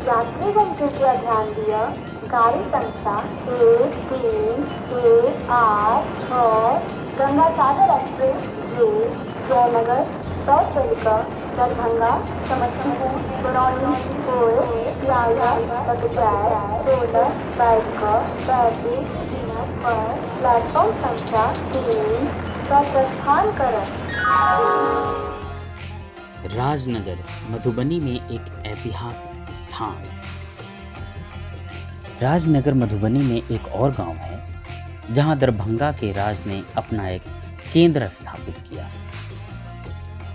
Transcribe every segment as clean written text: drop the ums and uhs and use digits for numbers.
यात्रीगण कृपया ध्यान दिया, गाड़ी संख्या 1318 गंगा सागर एक्सप्रेस ये जयनगर सौचलिका दरभंगा समस्तीपुर बरौनी प्याजा लखनऊ 16 पर प्लेटफॉर्म संख्या 3 का प्रस्थान करें। राजनगर मधुबनी में एक ऐतिहासिक स्थान। राजनगर मधुबनी में एक और गांव है जहां दरभंगा के राज ने अपना एक केंद्र स्थापित किया।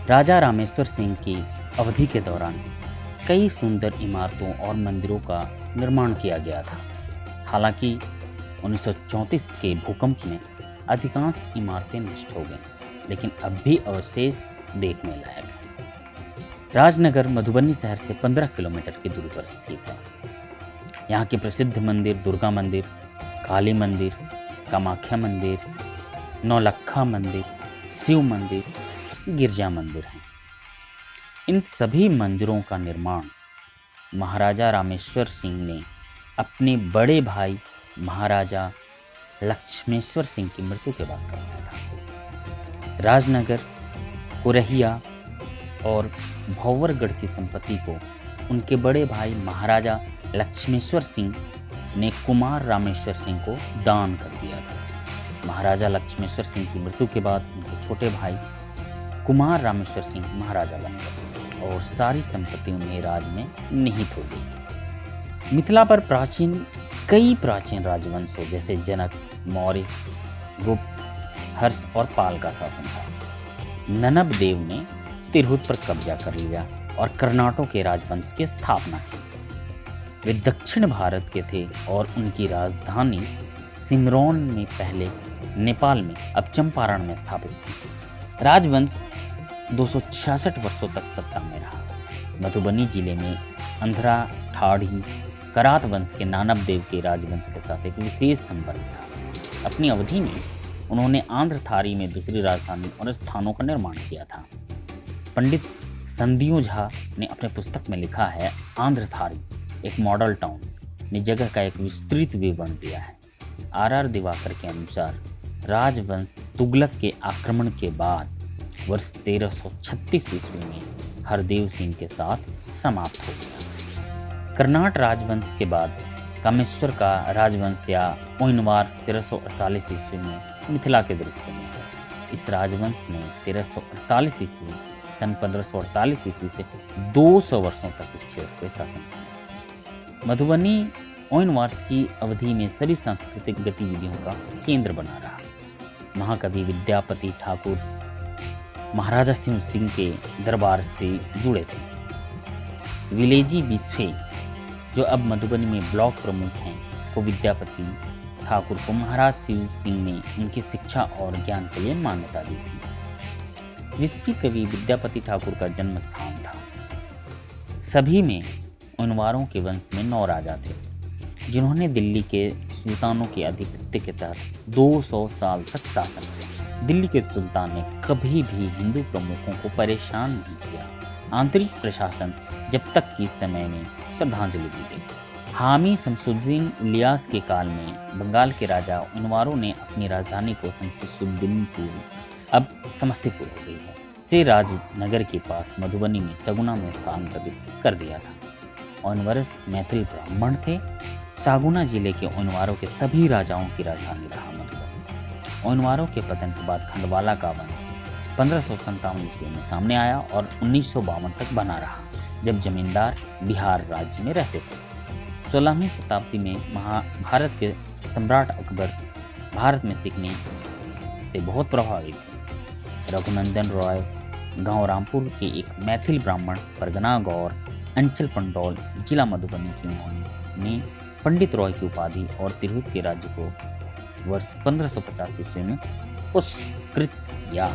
राजा रामेश्वर सिंह की अवधि के दौरान कई सुंदर इमारतों और मंदिरों का निर्माण किया गया था। हालांकि 1934 के भूकंप में अधिकांश इमारतें नष्ट हो गईं, लेकिन अब भी अवशेष देखने लायक है। राजनगर मधुबनी शहर से 15 किलोमीटर की दूरी पर स्थित है। यहाँ के प्रसिद्ध मंदिर दुर्गा मंदिर, काली मंदिर, कामाख्या मंदिर, नौलखा मंदिर, शिव मंदिर, गिरजा मंदिर हैं। इन सभी मंदिरों का निर्माण महाराजा रामेश्वर सिंह ने अपने बड़े भाई महाराजा लक्ष्मेश्वर सिंह की मृत्यु के बाद करवाया था। राजनगर, कुरहिया और भौवरगढ़ की संपत्ति को उनके बड़े भाई महाराजा लक्ष्मेश्वर सिंह ने कुमार रामेश्वर सिंह को दान कर दिया था। महाराजा लक्ष्मेश्वर सिंह की मृत्यु के बाद उनके छोटे भाई कुमार रामेश्वर सिंह महाराजा बन गए और सारी संपत्ति उन्हें राज में निहित हो गई। मिथिला पर कई प्राचीन राजवंशों जैसे जनक, मौर्य, गुप्त, हर्ष और पाल का शासन था। ननब देव ने तिरहुत पर कब्जा कर लिया और कर्नाटों के राजवंश की स्थापना की। वे दक्षिण भारत के थे और उनकी राजधानी सिमरौन में पहले नेपाल में अब चंपारण में स्थापित थी। राजवंश 266 वर्षों तक सत्ता में रहा। मधुबनी जिले में अंधरा, ठाड़ी, करात वंश के नानब देव के राजवंश के साथ एक विशेष संबंध था। अपनी अवधि में उन्होंने आंध्र थारी में दूसरी राजधानी और स्थानों का निर्माण किया था। पंडित संदियो झा ने अपने पुस्तक में लिखा है, आंध्र थारी एक मॉडल टाउन ने जगह का एक विस्तृत विवरण दिया है। आर दिवाकर के अनुसार राजवंश तुगलक के आक्रमण के बाद वर्ष 1336 ईस्वी में हरदेव सिंह के साथ समाप्त हो गया। कर्नाट राजवंश के बाद कामेश्वर का राजवंश या ओइनवार 1348 ईस्वी में मिथिला के दृश्य में है। इस राजवंश ने 1348 ईस्वी सन 1548 ईस्वी से 200 वर्षों तक इस क्षेत्र पर शासन किया। मधुबनी ओइनवार्स की अवधि में सभी सांस्कृतिक गतिविधियों का केंद्र बना रहा। महाकवि विद्यापति ठाकुर महाराजा सिंह के दरबार से जुड़े थे। विलेजी बिस्वे जो अब मधुबनी में ब्लॉक प्रमुख हैं, को विद्यापति ठाकुर को महाराज शिव सिंह ने उनकी शिक्षा और ज्ञान के लिए मान्यता दी थी। विस्फी कवि विद्यापति ठाकुर का जन्म स्थान था। सभी में उनवारों के वंश में 9 राजा थे, जिन्होंने दिल्ली के सुल्तानों के आधिपत्य के तहत 200 साल तक शासन किया। दिल्ली के सुल्तान ने कभी भी हिंदू प्रमुखों को परेशान नहीं किया। आंतरिक प्रशासन जब तक की समय में श्रद्धांजलि दी गई। हामी शमसुद्दीन इलियास के काल में बंगाल के राजा उनवारों ने अपनी राजधानी को शमसुद्दीनपुर, अब समस्तीपुर हो गई है, से राजनगर के पास मधुबनी में सगुना में स्थानांतरित कर दिया था। ओनवरस मैथिल ब्राह्मण थे। सागुना जिले के ओनवारों के सभी राजाओं की राजधानी रहा मधुबनी। ओनवारों के पतन के बाद खंडवाला का वंश 1557 ईस्वी में सामने आया और 1952 तक बना रहा, जब जमींदार बिहार राज्य में रहते थे। 16वीं शताब्दी में महाभारत के सम्राट अकबर भारत में सीखने से बहुत प्रभावित थे। रघुनंदन रॉय गांव रामपुर के एक मैथिल ब्राह्मण परगना गौर अंचल पंडौल जिला मधुबनी की उन्होंने पंडित रॉय की उपाधि और तिरहुत के राज्य को वर्ष 1550 ईस्वी में पुरस्कृत किया।